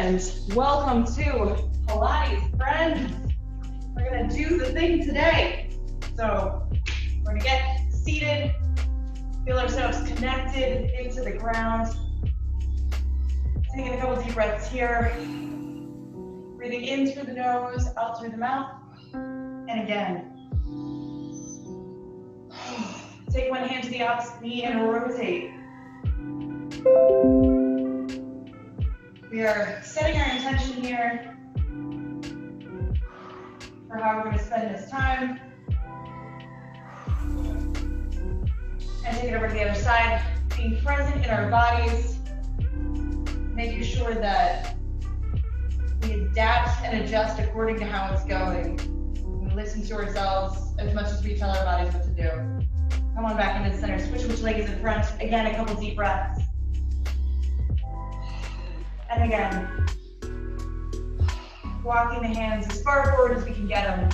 and welcome to Pilates, friends. We're gonna do the thing today. So we're gonna get seated, feel ourselves connected into the ground. Taking a couple deep breaths here. Breathing in through the nose, out through the mouth. And again. Take one hand to the opposite knee and rotate. We are setting our intention here for how we're going to spend this time. And take it over to the other side, being present in our bodies, making sure that we adapt and adjust according to how it's going. We listen to ourselves as much as we tell our bodies what to do. Come on back into the center, switch which leg is in front. Again, a couple deep breaths. And again, walking the hands as far forward as we can get them.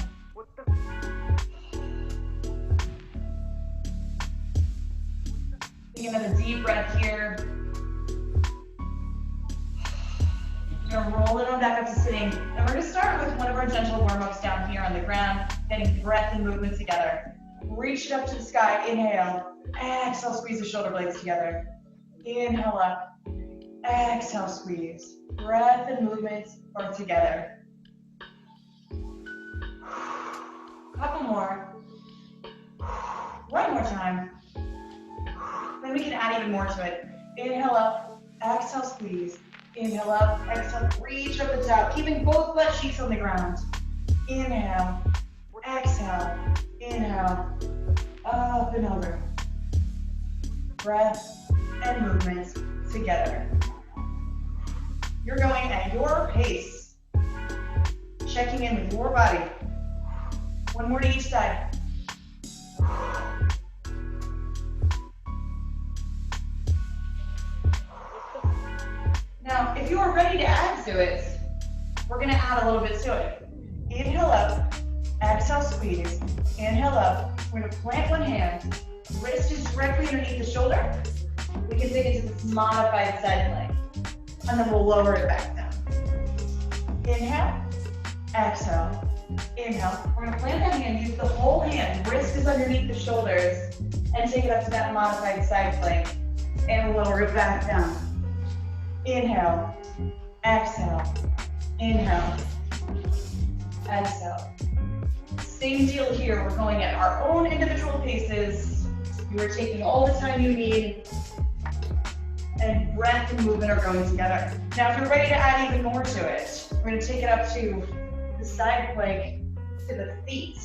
Take another deep breath here. We're gonna roll it on back up to sitting. And we're gonna start with one of our gentle warm-ups down here on the ground, getting breath and movement together. Reach it up to the sky, inhale. Exhale, squeeze the shoulder blades together. Inhale up. Exhale, squeeze. Breath and movement are together. Couple more. One more time. Then we can add even more to it. Inhale up, exhale, squeeze. Inhale up, exhale, reach up and down, keeping both butt cheeks on the ground. Inhale, exhale, inhale, up and over. Breath and movement together. You're going at your pace, checking in with your body. One more to each side. Now, if you are ready to add to it, we're gonna add a little bit to it. Inhale up, exhale, squeeze. Inhale up, we're gonna plant one hand, wrist is directly underneath the shoulder. We can take it to this modified side plank. And then we'll lower it back down. Inhale, exhale, inhale. We're gonna plant that hand, use the whole hand, wrist is underneath the shoulders, and take it up to that modified side plank, and lower it back down. Inhale, exhale, inhale, exhale. Same deal here, we're going at our own individual paces. You are taking all the time you need, and breath and movement are going together. Now, if you're ready to add even more to it, we're going to take it up to the side plank, to the feet,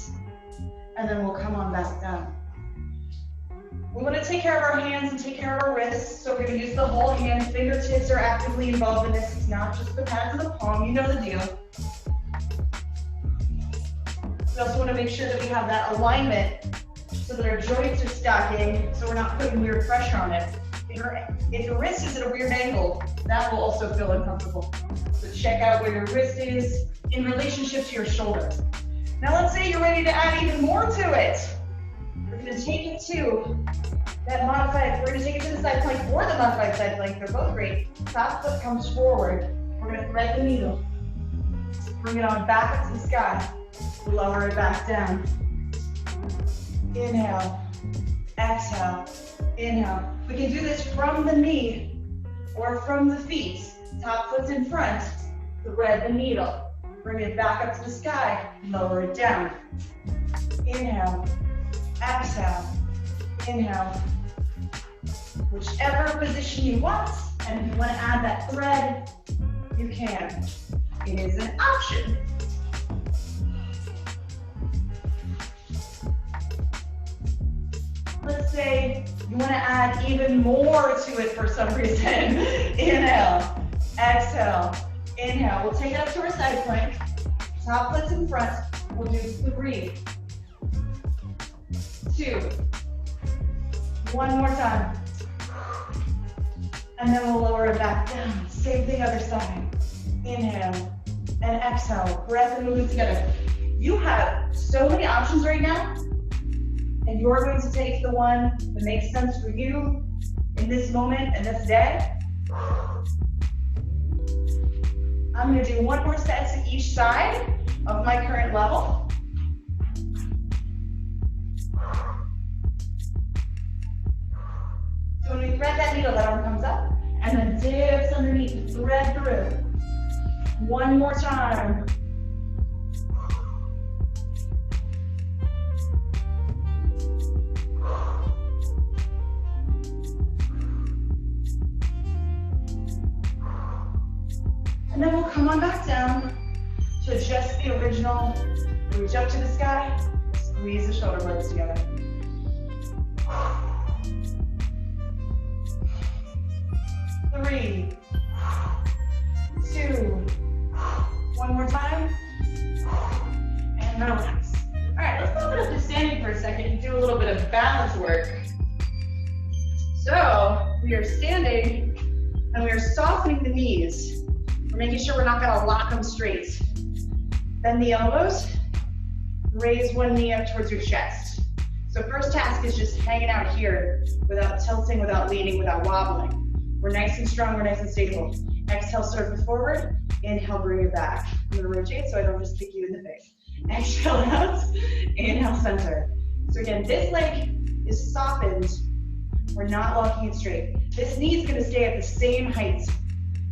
and then we'll come on back down. We want to take care of our hands and take care of our wrists, so we're going to use the whole hand. Fingertips are actively involved in this. It's not just the pads of the palm, you know the deal. We also want to make sure that we have that alignment so that our joints are stacking, so we're not putting weird pressure on it. If your wrist is at a weird angle, that will also feel uncomfortable. So check out where your wrist is in relationship to your shoulder. Now let's say you're ready to add even more to it. We're going to take it to that modified, we're going to take it to the side plank or the modified side plank. They're both great. Top foot comes forward. We're going to thread the needle. Bring it on back up to the sky. Lower it back down. Inhale, exhale, inhale. We can do this from the knee or from the feet. Top foot's in front, thread the needle. Bring it back up to the sky, lower it down. Inhale, exhale, inhale. Whichever position you want, and if you want to add that thread, you can. It is an option. Let's say you want to add even more to it for some reason. Inhale, exhale, inhale. We'll take it up to our side plank. Top foot's in front. We'll do 3, 2. One more time. And then we'll lower it back down. Same thing other side. Inhale and exhale. Breath and movement together. You have so many options right now. And you're going to take the one that makes sense for you in this moment and this day. I'm going to do one more set to each side of my current level. So when we thread that needle, that arm comes up and then dips underneath, thread through. One more time. And then we'll come on back down to just the original. Reach up to the sky, squeeze the shoulder blades together. 3, 2, one more time, and relax. All right, let's open up to standing for a second and do a little bit of balance work. So we are standing and we are softening the knees. We're making sure we're not gonna lock them straight. Bend the elbows, raise one knee up towards your chest. So first task is just hanging out here without tilting, without leaning, without wobbling. We're nice and strong, we're nice and stable. Exhale, circle forward. Inhale, bring it back. I'm gonna rotate so I don't just kick you in the face. Exhale out, inhale, center. So again, this leg is softened. We're not locking it straight. This knee is gonna stay at the same height,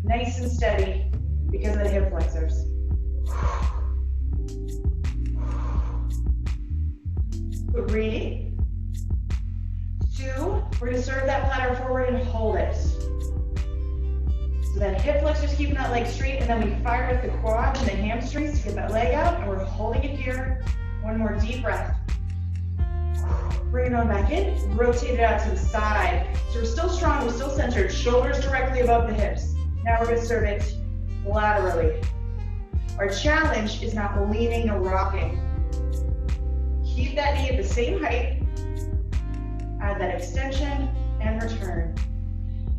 nice and steady because of the hip flexors. 3, 2, we're gonna serve that platter forward and hold it. So that hip flexors keeping that leg straight, and then we fire at the quad and the hamstrings to get that leg out, and we're holding it here. One more deep breath. Bring it on back in, rotate it out to the side. So we're still strong, we're still centered, shoulders directly above the hips. Now we're gonna serve it laterally. Our challenge is not leaning or rocking. Keep that knee at the same height, add that extension, and return.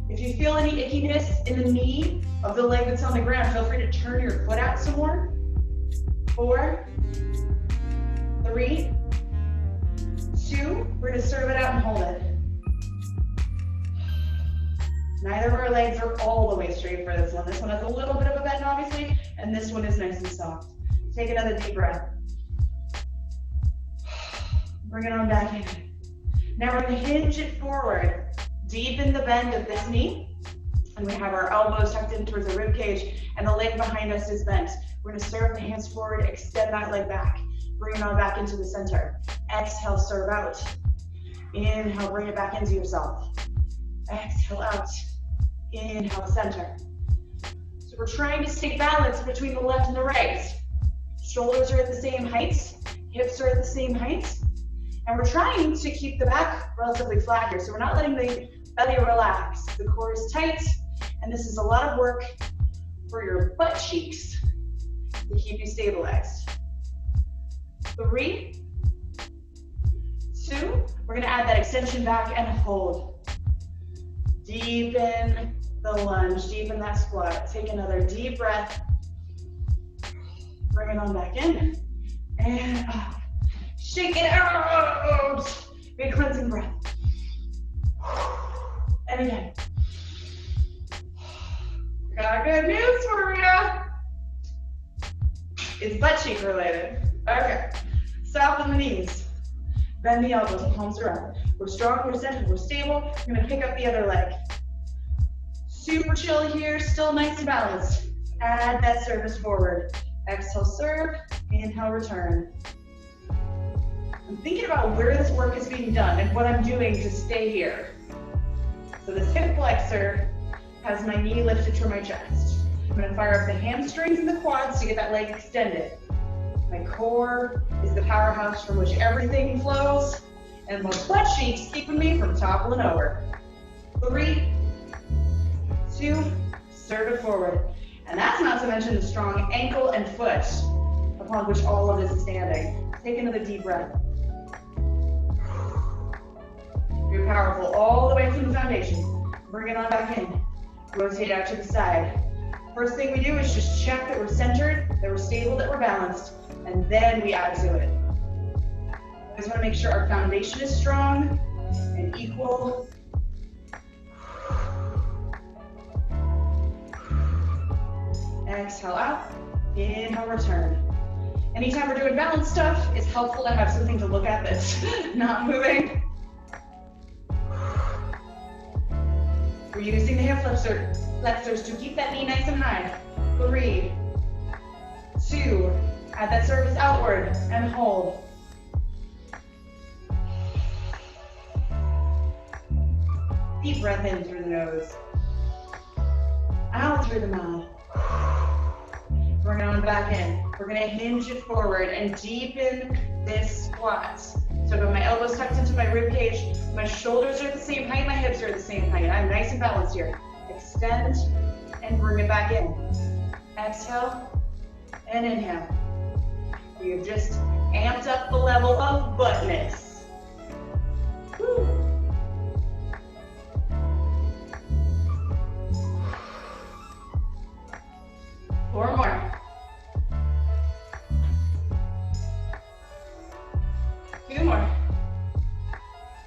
If you feel any ickiness in the knee of the leg that's on the ground, feel free to turn your foot out some more. 4, 3, 2, we're gonna serve it out and hold it. Neither of our legs are all the way straight for this one. This one has a little bit of a bend, obviously, and this one is nice and soft. Take another deep breath. Bring it on back in. Now we're gonna hinge it forward. Deepen the bend of this knee, and we have our elbows tucked in towards the rib cage, and the leg behind us is bent. We're gonna serve the hands forward, extend that leg back. Bring it on back into the center. Exhale, serve out. Inhale, bring it back into yourself. Exhale out. Inhale, center. So we're trying to stay balanced between the left and the right. Shoulders are at the same height, hips are at the same height, and we're trying to keep the back relatively flat here. So we're not letting the belly relax. The core is tight, and this is a lot of work for your butt cheeks to keep you stabilized. 3, 2, we're gonna add that extension back and hold. Deepen the lunge, deepen that squat. Take another deep breath. Bring it on back in, and up. Shake it out. Big cleansing breath. And again. Got good news for you. It's butt cheek related. Okay. Soften the knees. Bend the elbows, palms are up. We're strong, we're centered, we're stable. We're gonna pick up the other leg. Super chill here, still nice and balanced. Add that service forward. Exhale, serve. Inhale, return. I'm thinking about where this work is being done and what I'm doing to stay here. So this hip flexor has my knee lifted from my chest. I'm gonna fire up the hamstrings and the quads to get that leg extended. My core is the powerhouse from which everything flows, and my butt cheeks keeping me from toppling over. 3, 2, serve it forward. And that's not to mention the strong ankle and foot upon which all of this is standing. Take another deep breath. You're powerful all the way from the foundation. Bring it on back in. Rotate out to the side. First thing we do is just check that we're centered, that we're stable, that we're balanced, and then we add to it. We just want to make sure our foundation is strong and equal. Exhale out. Inhale, return. Anytime we're doing balance stuff, it's helpful to have something to look at that's not moving. We're using the hip flexors to keep that knee nice and high. 3, 2, add that surface outward and hold. Deep breath in through the nose. Out through the mouth. Bring it on back in. We're gonna hinge it forward and deepen this squat. So I've got my elbows tucked into my rib cage. My shoulders are the same height, my hips are the same height. I'm nice and balanced here. Extend and bring it back in. Exhale and inhale. We have just amped up the level of buttness. Woo. 4 more. 2 more.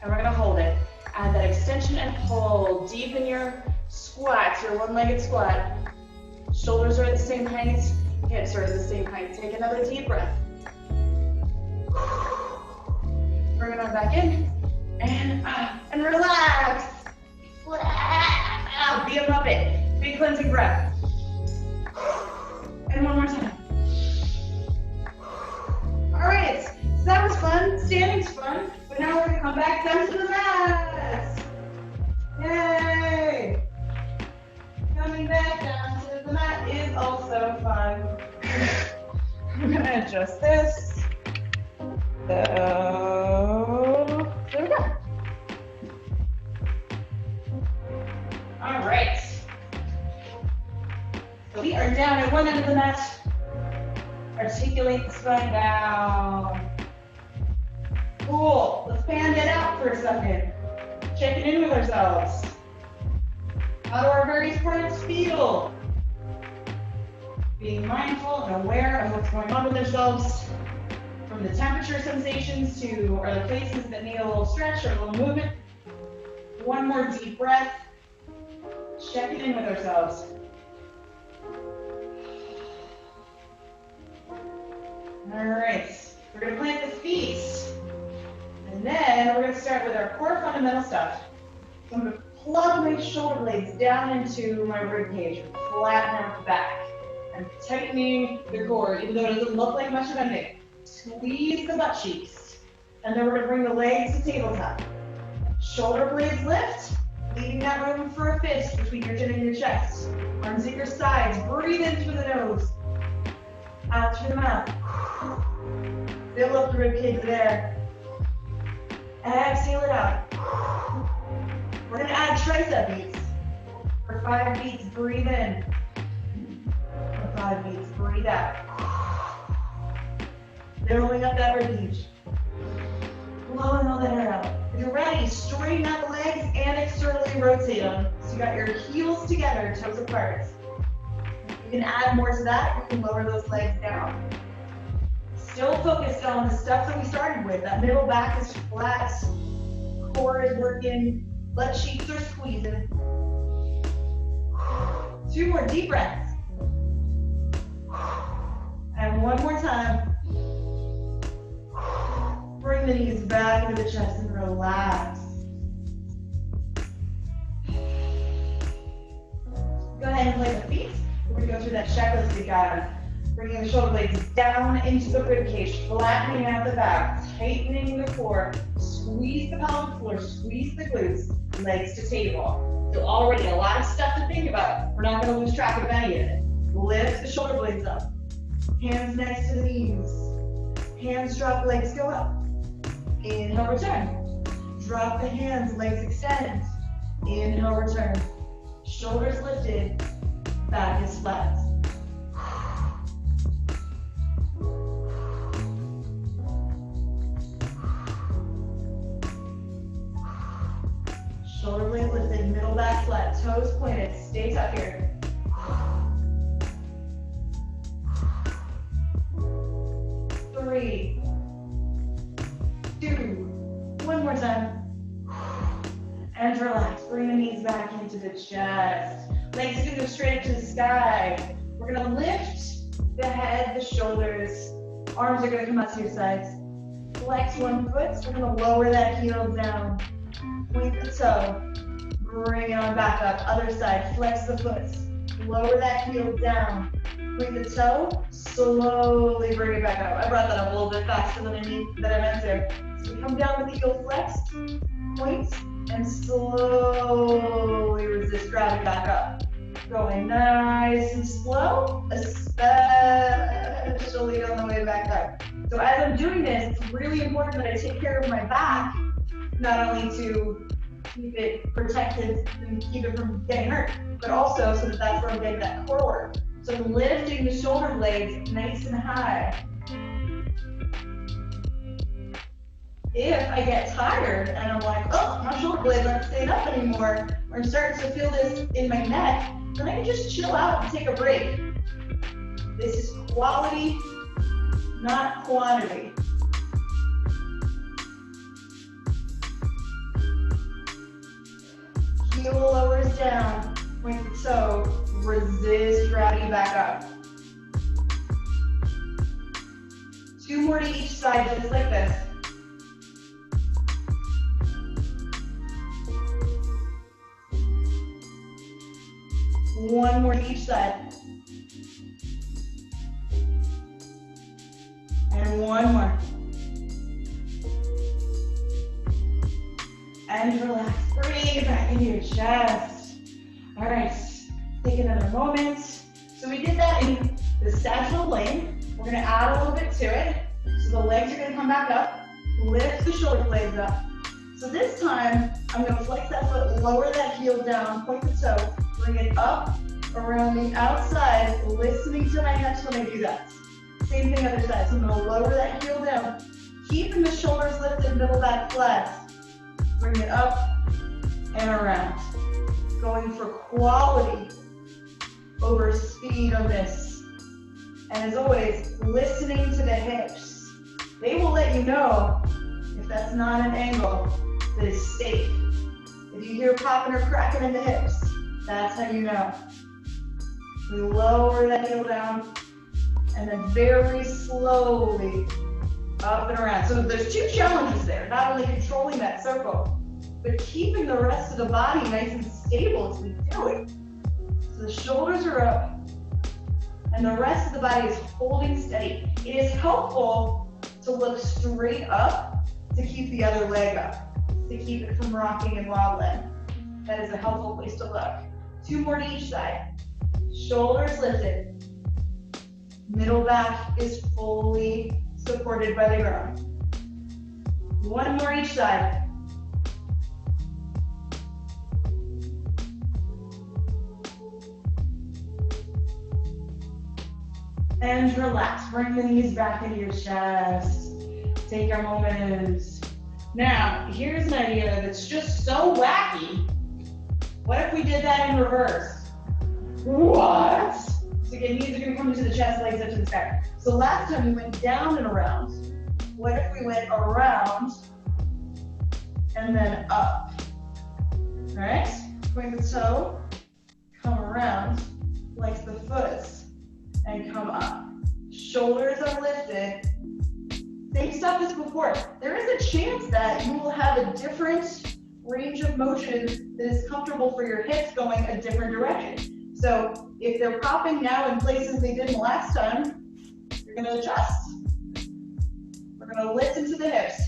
And we're gonna hold it. Add that extension and pull. Deepen your squat, your one-legged squat. Shoulders are at the same height, hips are at the same height. Take another deep breath. Bring it on back in. And relax. Be a muppet. Big cleansing breath. And one more time. All right, so that was fun. Standing's fun, but now we're gonna come back down to the mat. Yay! Coming back down to the mat is also fun. I'm gonna adjust this. So, there we go. All right. So we are down at one end of the mat. Articulate the spine down. Cool. Let's fan it out for a second. Checking in with ourselves. How do our various parts feel? Being mindful and aware of what's going on with ourselves. From the temperature sensations to are the places that need a little stretch or a little movement. One more deep breath. Checking in with ourselves. All right, we're gonna plant the feet. And then we're gonna start with our core fundamental stuff. So I'm gonna plug my shoulder blades down into my rib cage, flatten out the back. I'm tightening the core, even though it doesn't look like much of anything. Squeeze the butt cheeks. And then we're gonna bring the legs to tabletop. Shoulder blades lift, leaving that room for a fist between your chin and your chest. Arms at your sides, breathe in through the nose. Out through the mouth. Fill up the ribcage there. Exhale it out. We're going to add tricep beats. For 5 beats, breathe in. For 5 beats, breathe out. Filling up that ribcage. Blowing all that air out. If you're ready, straighten out the legs and externally rotate them. So you got your heels together, toes apart. You can add more to that, you can lower those legs down. Still focused on the stuff that we started with. That middle back is flat, core is working, butt cheeks are squeezing. 2 more deep breaths. And one more time. Bring the knees back into the chest and relax. Go ahead and play the feet. We're going to go through that checklist we got. Bringing the shoulder blades down into the rib cage, flattening out the back, tightening the core, squeeze the pelvic floor, squeeze the glutes, legs to table. So already a lot of stuff to think about. We're not going to lose track of any of it. Lift the shoulder blades up. Hands next to the knees. Hands drop, legs go up. Inhale, return. Drop the hands, legs extend. Inhale, return. Shoulders lifted, back is flat. Shoulder blades lifted, middle back flat, toes pointed, stay tucked here. Three, 2, one more time. And relax, bring the knees back into the chest. Legs can go straight up to the sky. We're We're gonna lift the head, the shoulders, arms are gonna come out to your sides. Flex one foot, so we're gonna lower that heel down. Point the toe, bring it on back up. Other side, flex the foot. Lower that heel down. Point the toe, slowly bring it back up. I brought that up a little bit faster than I meant to. So come down with the heel flexed, point, and slowly resist gravity back up. Going nice and slow, especially on the way back up. So as I'm doing this, it's really important that I take care of my back, not only to keep it protected and keep it from getting hurt, but also so that that's where I'm getting that core work. So I'm lifting the shoulder blades nice and high. If I get tired and I'm like, oh, my shoulder blades aren't staying up anymore, or I'm starting to feel this in my neck, then I can just chill out and take a break. This is quality, not quantity. Heel lowers down, point the toe, resist gravity back up. 2 more to each side, just like this. One more to each side. And one more. And relax. Bring it back into your chest. All right, take another moment. So we did that in the sagittal plane. We're gonna add a little bit to it. So the legs are gonna come back up, lift the shoulder blades up. So this time, I'm gonna flex that foot, lower that heel down, point the toe, bring it up around the outside, listening to my hips when I do that. Same thing other side. So I'm gonna lower that heel down, keeping the shoulders lifted, middle back flat. Bring it up and around. Going for quality over speed on this. And as always, listening to the hips. They will let you know if that's not an angle that is safe. If you hear popping or cracking in the hips, that's how you know. We lower that heel down and then very slowly up and around. So there's 2 challenges there, not only controlling that circle, but keeping the rest of the body nice and stable as we do it. So the shoulders are up and the rest of the body is holding steady. It is helpful to look straight up to keep the other leg up, to keep it from rocking and wobbling. That is a helpful place to look. 2 more to each side. Shoulders lifted. Middle back is fully supported by the ground. 1 more each side. And relax. Bring the knees back into your chest. Take a moment. Now, here's an idea that's just so wacky. What if we did that in reverse? What? So again, knees are going to come into the chest, legs up to the sky. So last time we went down and around. What if we went around and then up? All right? Point the toe, come around, flex the foot, and come up. Shoulders are lifted. Same stuff as before. There is a chance that you will have a different range of motion that is comfortable for your hips going a different direction. So if they're popping now in places they didn't last time, you're going to adjust. We're going to lift into the hips.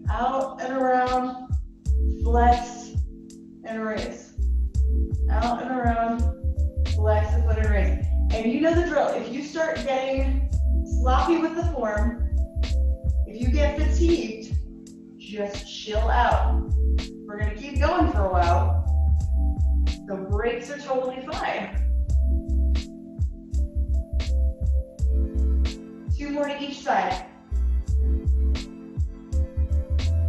Out and around, flex and raise. Out and around, flex the foot and raise. And you know the drill. If you start getting sloppy with the form, if you get fatigued, just chill out. We're going to keep going for a while. The breaks are totally fine. 2 more to each side.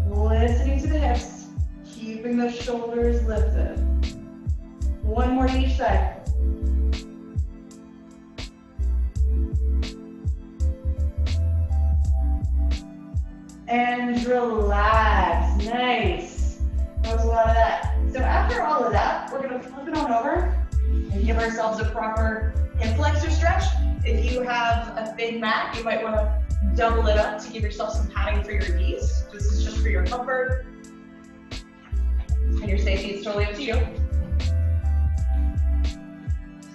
Listening to the hips, keeping the shoulders lifted. 1 more to each side. And relax. Nice. That was a lot of that. So after all of that, we're going to flip it on over. And give ourselves a proper hip flexor stretch. If you have a thin mat, you might want to double it up to give yourself some padding for your knees. This is just for your comfort and your safety. It's totally up to you.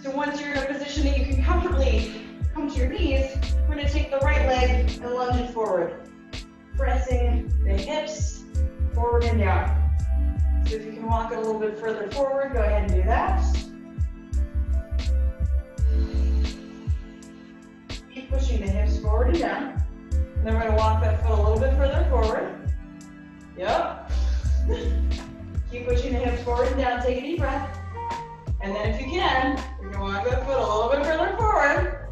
So once you're in a position that you can comfortably come to your knees, we're going to take the right leg and lunge it forward, pressing the hips forward and down. So if you can walk it a little bit further forward, go ahead and do that. Keep pushing the hips forward and down. And then we're going to walk that foot a little bit further forward. Yep. Keep pushing the hips forward and down. Take a deep breath. And then if you can, you're going to walk that foot a little bit further forward.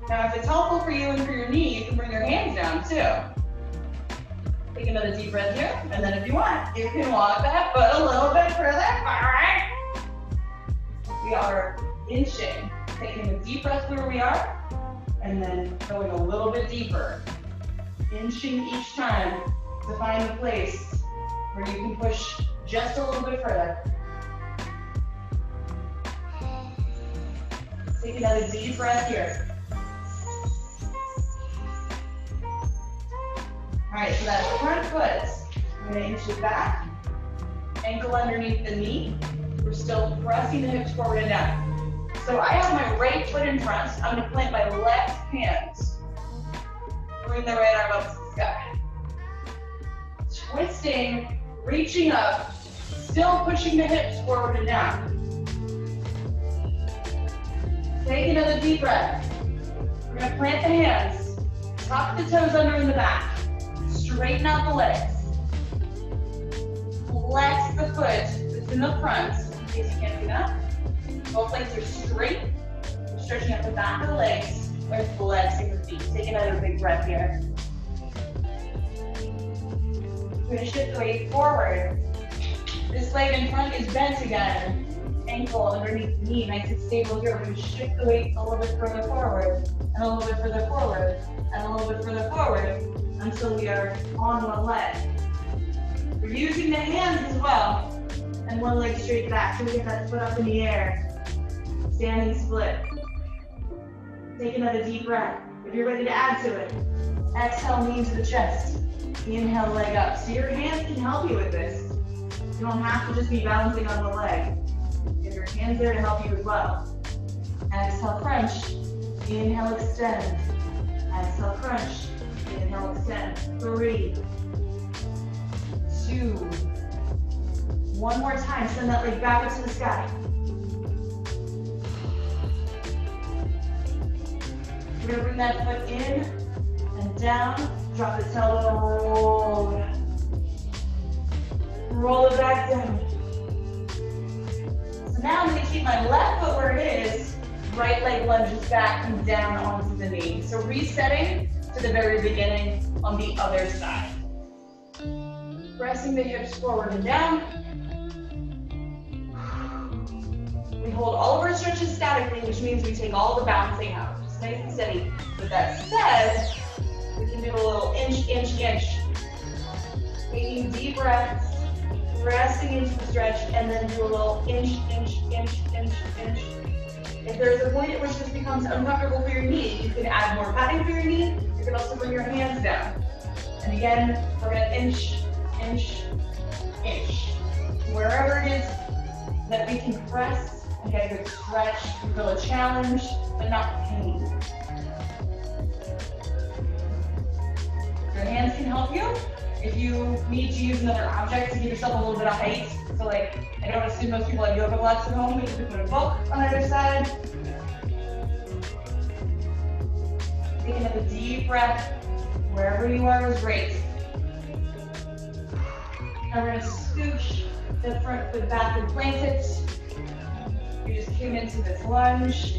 Now if it's helpful for you and for your knee, you can bring your hands down too. Take another deep breath here. And then if you want, you can walk that foot a little bit further forward. We are inching. Taking a deep breath where we are. And then going a little bit deeper. Inching each time to find a place where you can push just a little bit further. Take another deep breath here. All right, so that front foot, I'm going to inch it back, ankle underneath the knee. We're still pressing the hips forward and down. So I have my right foot in front. I'm going to plant my left hand. Bring the right arm up to the sky. Twisting, reaching up, still pushing the hips forward and down. Take another deep breath. We're going to plant the hands, tuck the toes under in the back, straighten out the legs. Flex the foot that's in the front, in case you can't do that. Both legs are straight. We're stretching out the back of the legs. We're flexing the feet. Take another big breath here. We're going to shift the weight forward. This leg in front is bent again. Ankle underneath the knee, nice and stable here. We're going to shift the weight a little bit further forward, and a little bit further forward, and a little bit further forward, until we are on one leg. We're using the hands as well, and one leg straight back. So we get that foot up in the air. Standing split. Take another deep breath. If you're ready to add to it, exhale, knee to the chest. Inhale, leg up. So your hands can help you with this. You don't have to just be balancing on the leg. You have your hands there to help you as well. Exhale, crunch. Inhale, extend. Exhale, crunch. Inhale, extend. 3, 2. One more time. Send that leg back up to the sky. We're going to bring that foot in and down. Drop the elbow, roll it. Roll it back down. So now I'm going to keep my left foot where it is. Right leg lunges back and down onto the knee. So resetting to the very beginning on the other side. Pressing the hips forward and down. We hold all of our stretches statically, which means we take all the bouncing out. Just nice and steady. With that said, we can do a little inch, inch, inch. Taking deep breaths, pressing into the stretch, and then do a little inch, inch, inch, inch, inch. If there's a point at which this becomes uncomfortable for your knee, you can add more padding for your knee. You can also bring your hands down. And again, we're going to inch, inch, inch. Wherever it is that we can press and get a good stretch, we feel a challenge, but not pain. Your hands can help you. If you need to use another object to give yourself a little bit of height, so like, I don't assume most people have yoga blocks at home, you can put a book on either side. Take another deep breath. Wherever you are is great. And we're going to scooch the front foot back and plant it. You just came into this lunge.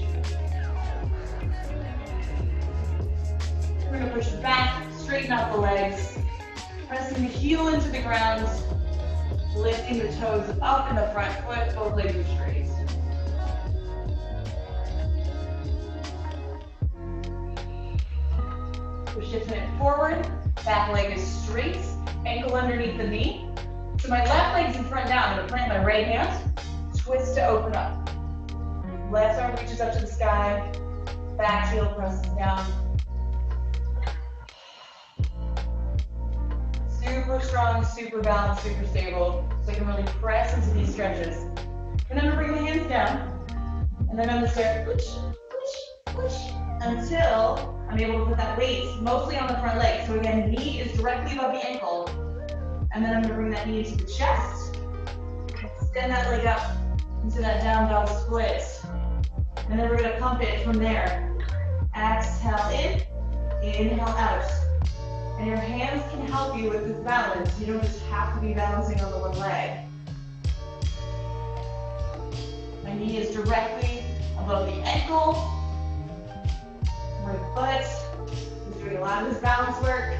We're going to push it back, straighten out the legs, pressing the heel into the ground, lifting the toes up in the front foot, both legs are straight. We're shifting it forward, back leg is straight, ankle underneath the knee. So my left leg's in front now, I'm going to plant my right hand, twist to open up. Left arm reaches up to the sky. Back heel presses down. Super strong, super balanced, super stable. So you can really press into these stretches. And then we're bringing the hands down. And then on the stair, push, push, push, until I'm able to put that weight mostly on the front leg. So again, knee is directly above the ankle. And then I'm going to bring that knee into the chest. Extend that leg up into that down dog split. And then we're going to pump it from there. Exhale in, inhale out. And your hands can help you with this balance. You don't just have to be balancing on the one leg. My knee is directly above the ankle. My butt is doing a lot of this balance work.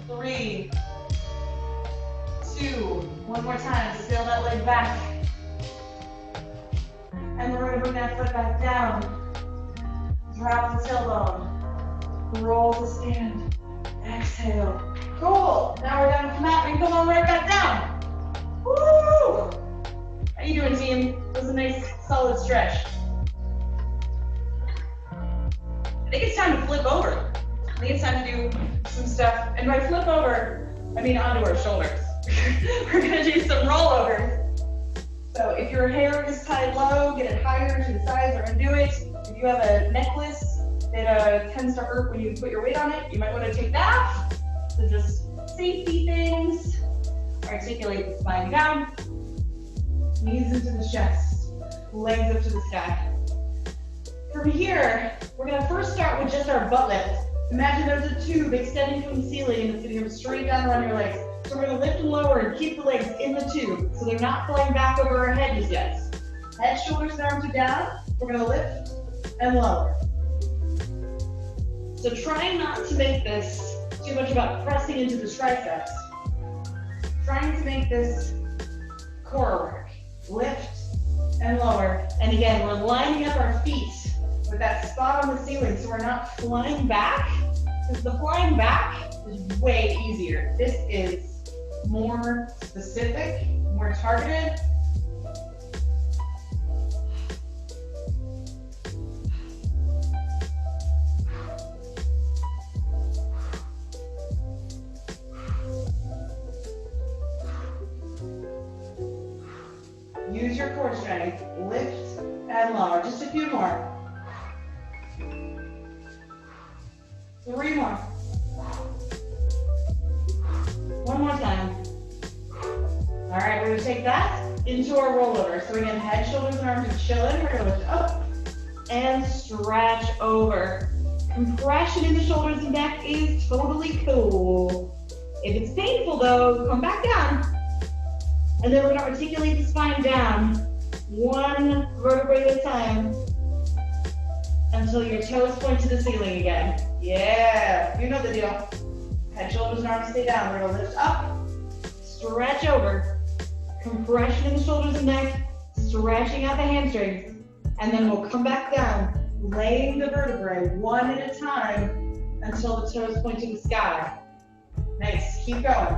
3, 2, one more time, sail that leg back. And then we're going to bring that foot back down. Drop the tailbone. Roll to stand. Exhale. Cool. Now we're down to the mat. We can come on right back down. Woo! How you doing, team? That was a nice, solid stretch. I think it's time to flip over. I think it's time to do some stuff. And by flip over, I mean onto our shoulders. We're going to do some rollovers. So if your hair is tied low, get it higher to the sides. We're going to do it. If you have a necklace that tends to hurt when you put your weight on it, you might want to take that off. So just safety things. Articulate the spine down. Knees into the chest. Legs up to the sky. From here, we're going to first start with just our butt lift. Imagine there's a tube extending from the ceiling and it's going to go straight down around your legs. So we're going to lift and lower and keep the legs in the tube so they're not flying back over our head just yet. Head, shoulders, and arms are down. We're going to lift and lower. So trying not to make this too much about pressing into the triceps. Trying to make this core work. Lift and lower. And again, we're lining up our feet with that spot on the ceiling so we're not flying back. Because the flying back is way easier. This is more specific, more targeted. Use your core strength, lift and lower. Just a few more. 3 more. One more time. All right, we're gonna take that into our rollover. So again, head, shoulders, and arms are chilling. We're gonna lift up and stretch over. Compression in the shoulders and neck is totally cool. If it's painful though, come back down. And then we're gonna articulate the spine down, one vertebrae at a time, until your toes point to the ceiling again. Yeah, you know the deal. Head, shoulders, and arms stay down. We're gonna lift up, stretch over, compression in the shoulders and neck, stretching out the hamstrings, and then we'll come back down, laying the vertebrae one at a time until the toes point to the sky. Nice, keep going.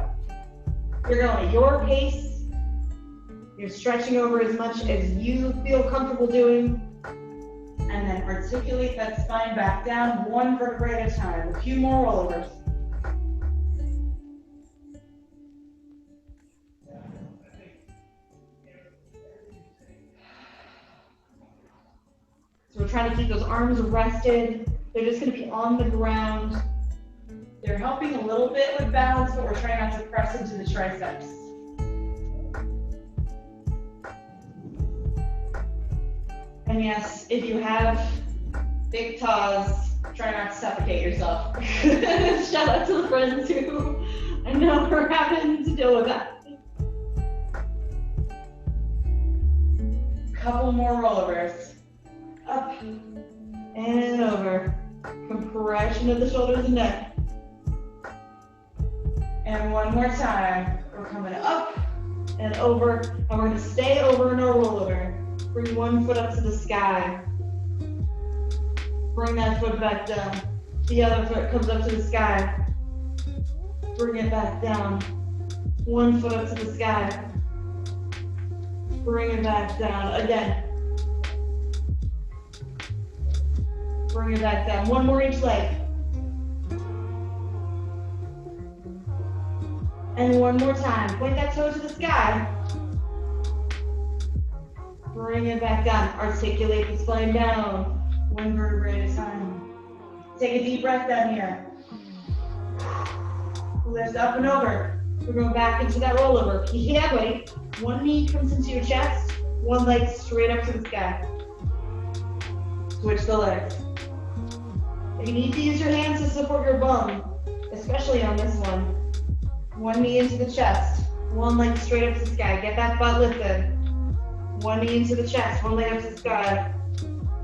You're going at your pace. You're stretching over as much as you feel comfortable doing. And then articulate that spine back down, one vertebrae at a time. A few more rollovers. So we're trying to keep those arms rested. They're just going to be on the ground. They're helping a little bit with balance, but we're trying not to press into the triceps. And yes, if you have big toes, try not to suffocate yourself. Shout out to the friends who I know are having to deal with that. Couple more rollovers. Up and over. Compression of the shoulders and neck. And one more time. We're coming up and over. And we're going to stay over in our rollover. Bring one foot up to the sky. Bring that foot back down. The other foot comes up to the sky. Bring it back down. One foot up to the sky. Bring it back down. Again, Bring it back down. One more each leg. And one more time. Point that toe to the sky. Bring it back down. Articulate the spine down. One vertebrae at a time. Take a deep breath down here. Lift up and over. We're going back into that rollover. Yeah, buddy. One knee comes into your chest. One leg straight up to the sky. Switch the legs. If you need to use your hands to support your bum, especially on this one, one knee into the chest. One leg straight up to the sky. Get that butt lifted. One knee into the chest. One leg up to the sky.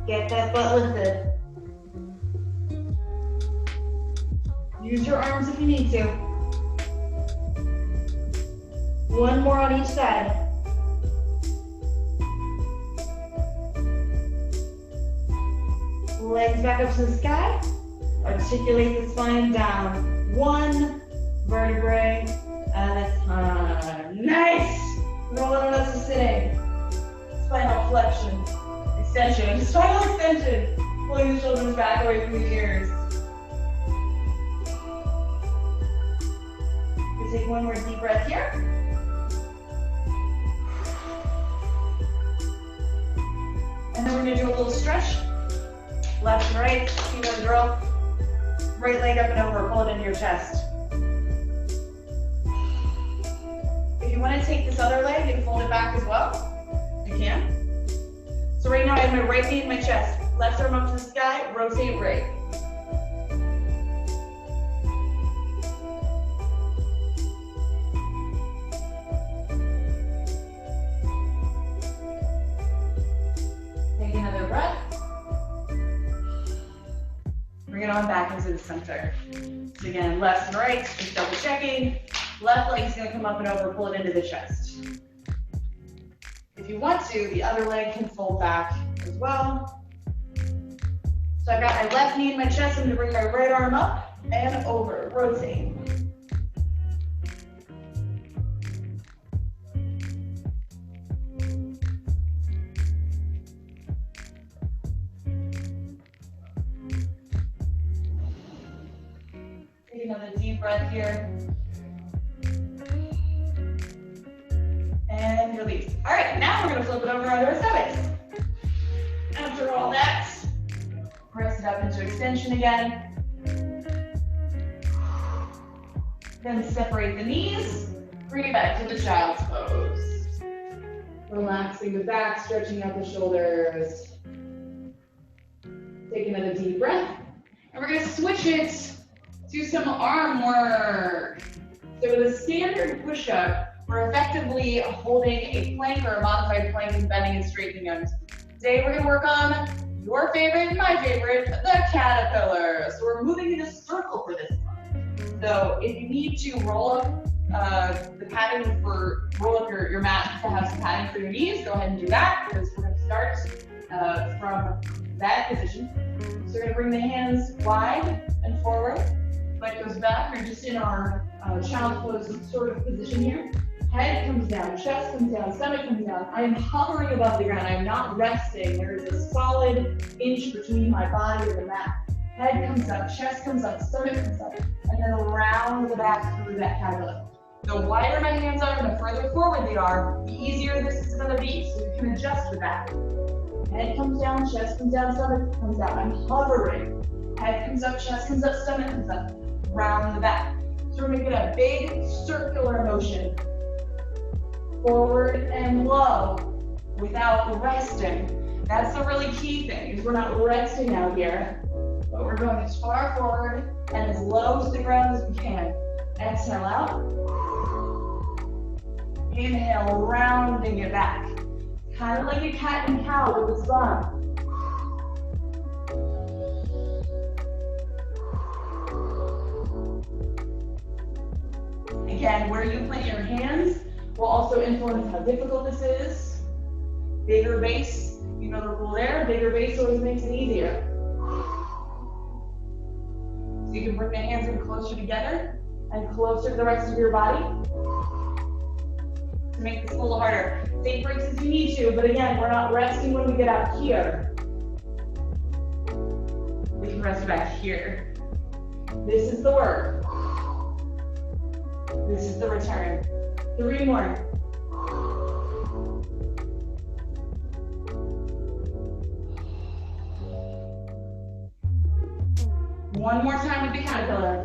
Get that butt lifted. Use your arms if you need to. One more on each side. Legs back up to the sky. Articulate the spine down. One vertebrae at a time. Nice! Roll it up to sitting. Spinal flexion. Extension. Spinal extension. Pulling the shoulders back away from the ears. We'll take one more deep breath here. And then we're going to do a little stretch. Left and right, you know the drill. Right leg up and over, pull it into your chest. If you want to take this other leg and fold it back as well, you can. So right now I have my right knee in my chest. Left arm up to the sky, rotate right. Take another breath. Bring it on back into the center. So again, left and right, just double checking. Left leg's gonna come up and over, pull it into the chest. If you want to, the other leg can fold back as well. So I've got my left knee in my chest, I'm gonna bring my right arm up and over, rotate. Take another deep breath here. And release. All right, now we're gonna flip it over onto our stomachs. After all that, press it up into extension again. Then separate the knees, bring it back to the child's pose. Relaxing the back, stretching out the shoulders. Take another deep breath. And we're gonna switch it to some arm work. So with a standard push-up, we're effectively holding a plank or a modified plank and bending and straightening them. Today we're gonna work on your favorite and my favorite, the caterpillar. So we're moving in a circle for this one. So if you need to roll up the padding roll up your mat to have some padding for your knees, go ahead and do that, because we're gonna start from that position. So we're gonna bring the hands wide and forward. Leg goes back. We're just in our child's pose sort of position here. Head comes down, chest comes down, stomach comes down. I am hovering above the ground. I am not resting. There is a solid inch between my body and the mat. Head comes up, chest comes up, stomach comes up, and then around the back through that caterpillar. The wider my hands are and the further forward they are, the easier this is going to be. So you can adjust with that. Head comes down, chest comes down, stomach comes down. I'm hovering. Head comes up, chest comes up, stomach comes up. Round the back. So we're making a big circular motion. Forward and low without resting. That's the really key thing, is we're not resting out here, but we're going as far forward and as low to the ground as we can. Exhale out. Inhale, rounding it back. Kind of like a cat and cow with the spine. Again, where you plant your hands will also influence how difficult this is. Bigger base, you know the rule there, bigger base always makes it easier. So you can bring the hands in closer together and closer to the rest of your body to make this a little harder. Take breaks as you need to, but again, we're not resting when we get out here. rest back here. This is the work. This is the return. 3 more. One more time with the caterpillar.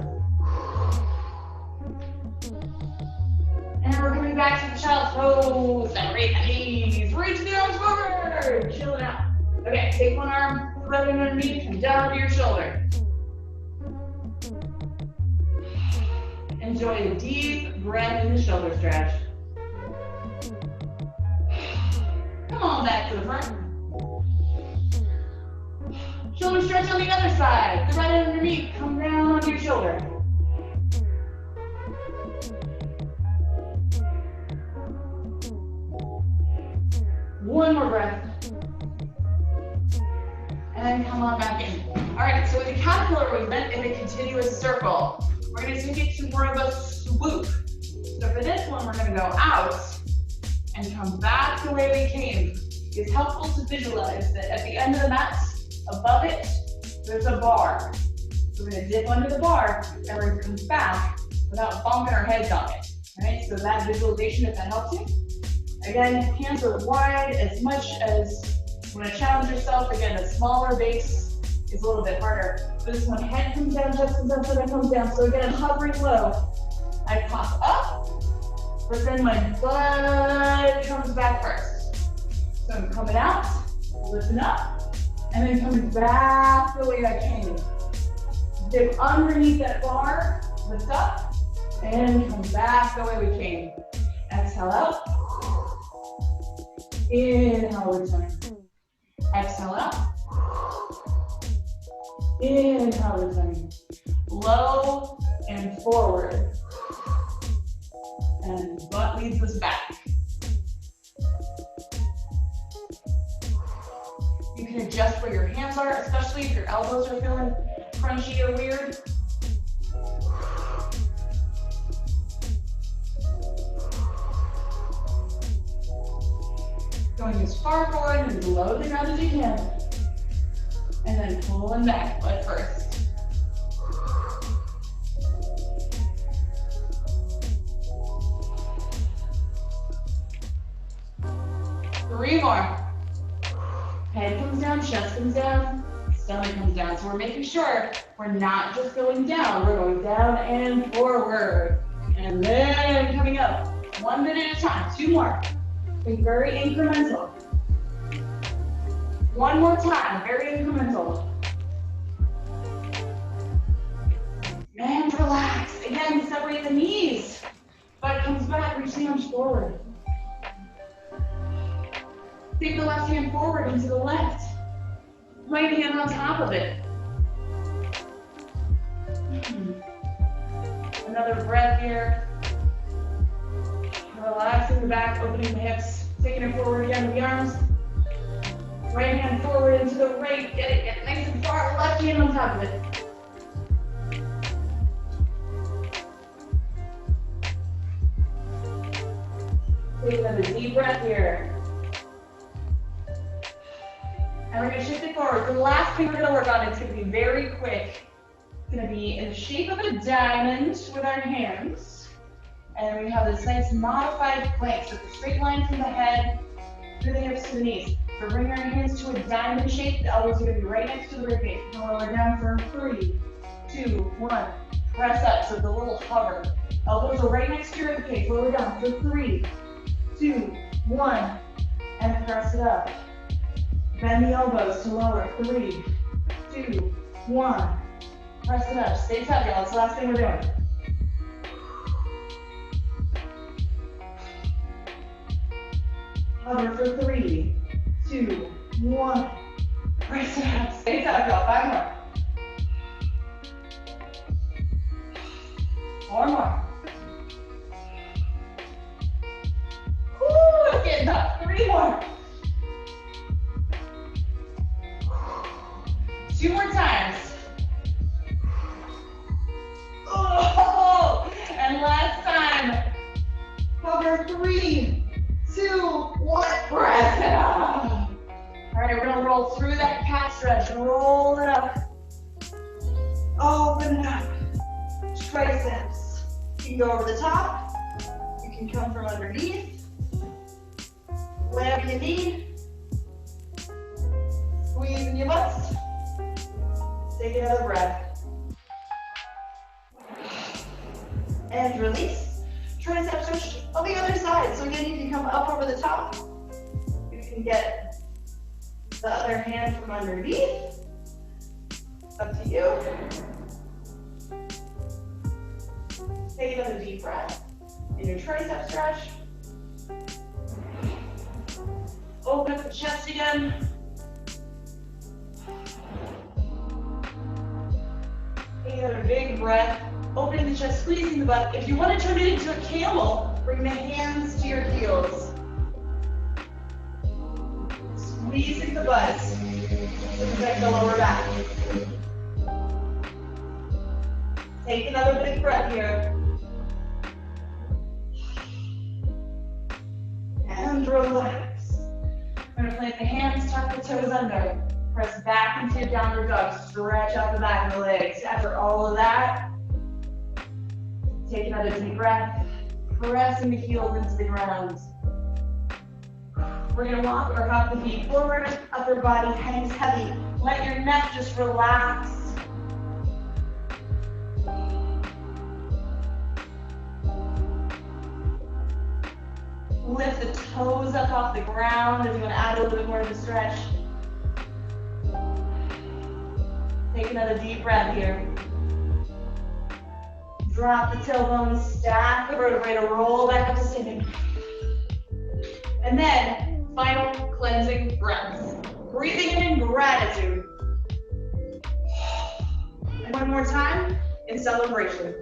And we're coming back to the child's pose. Separate the knees. Reach the arms forward. Chill it out. Okay, take one arm, thread it underneath, and down to your shoulder. Enjoy a deep breath in the shoulder stretch. Come on back to the front. Shoulder stretch on the other side. Thread it underneath. Come down onto your shoulder. One more breath. And come on back in. All right, so with the caterpillar movement in a continuous circle, we're going to take it to more of a swoop. So for this one, we're going to go out and come back the way we came. It's helpful to visualize that at the end of the mat, above it, there's a bar. So we're going to dip under the bar, and we're going to come back without bumping our heads on it. All right, so that visualization, if that helps you. Again, hands are wide as much as you want to challenge yourself. Again, a smaller base is a little bit harder. But this one, head comes down, chest comes down, foot comes down. So again, I'm hovering low. I pop up, but then my butt comes back first. So I'm coming out, lifting up, and then coming back the way I came. Dip underneath that bar, lift up, and come back the way we came. Exhale out. Inhale, return. Exhale out. Inhale, return. Low and forward. And butt leads us back. You can adjust where your hands are, especially if your elbows are feeling crunchy or weird. Going as far forward and below the ground as you can. And then pulling back, butt first. Three more. Head comes down, chest comes down, stomach comes down. So we're making sure we're not just going down, we're going down and forward. And then coming up, 1 minute at a time, 2 more. Be very incremental. 1 more time, very incremental. And relax. Again, separate the knees. Butt comes back, reach the arms forward. Take the left hand forward into the left. Right hand on top of it. Another breath here. Relaxing the back, opening the hips, taking it forward again with the arms. Right hand forward into the right, get it nice and far, left hand on top of it. Take another deep breath here. And we're going to shift it forward. The last thing we're going to work on is going to be very quick. It's going to be in the shape of a diamond with our hands. And we have this nice modified plank. So it's a straight line from the head to the hips to the knees. So bring our hands to a diamond shape. The elbows are going to be right next to the ribcage. We're going to lower down for 3, 2, 1. Press up. So the little hover. Elbows are right next to your ribcage. Lower down for 3, 2, 1. And press it up. Bend the elbows to lower. 3, 2, 1. Press it up. Stay tight, y'all. It's the last thing we're doing. Hover for 3, 2, 1. Press it up. Stay tight, y'all. 5 more. 4 more. Woo, it's getting up. 3 more. 2 more times. Oh, and last time. Hover 3, 2, 1. Press it up. All right, we're gonna roll through that calf stretch. Roll it up. Open up. Triceps. You can go over the top. You can come from underneath. Whatever you need. Squeezing your butts. Take another breath. And release. Tricep stretch on the other side. So again, you can come up over the top. You can get the other hand from underneath. Up to you. Take another deep breath in your tricep stretch. Open up the chest again. Take another big breath. Opening the chest, squeezing the butt. If you want to turn it into a camel, bring the hands to your heels. Squeezing the butt to protect the lower back. Take another big breath here. And relax. We're going to plant the hands, tuck the toes under. Press back into your downward dog. Stretch out the back of the legs. After all of that, take another deep breath. Pressing the heels into the ground. We're going to walk or hop the feet forward. Upper body hangs heavy. Let your neck just relax. Lift the toes up off the ground if you want to add a little bit more of a stretch. Take another deep breath here. Drop the tailbone, stack the vertebrae to roll back up to standing. And then, final cleansing breaths. Breathing in gratitude. And one more time in celebration.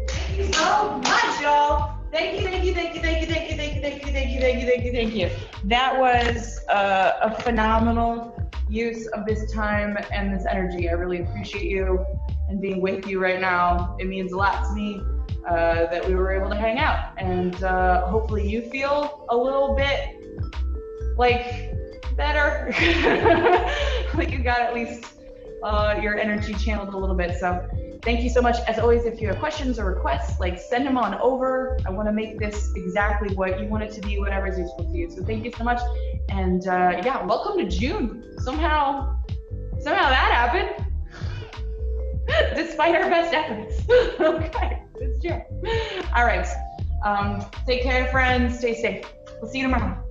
Thank you so much, y'all. Thank you, thank you, thank you, thank you, thank you, thank you, thank you, thank you, thank you, thank you, thank you. That was a phenomenal use of this time and this energy. I really appreciate you and being with you right now. It means a lot to me that we were able to hang out, and hopefully you feel a little bit like better, like you got at least your energy channeled a little bit. So thank you so much. As always, if you have questions or requests, like send them on over. I want to make this exactly what you want it to be, whatever is useful to you. So thank you so much. And yeah, welcome to June. Somehow that happened, despite our best efforts. Okay, it's June. All right. Take care, friends. Stay safe. We'll see you tomorrow.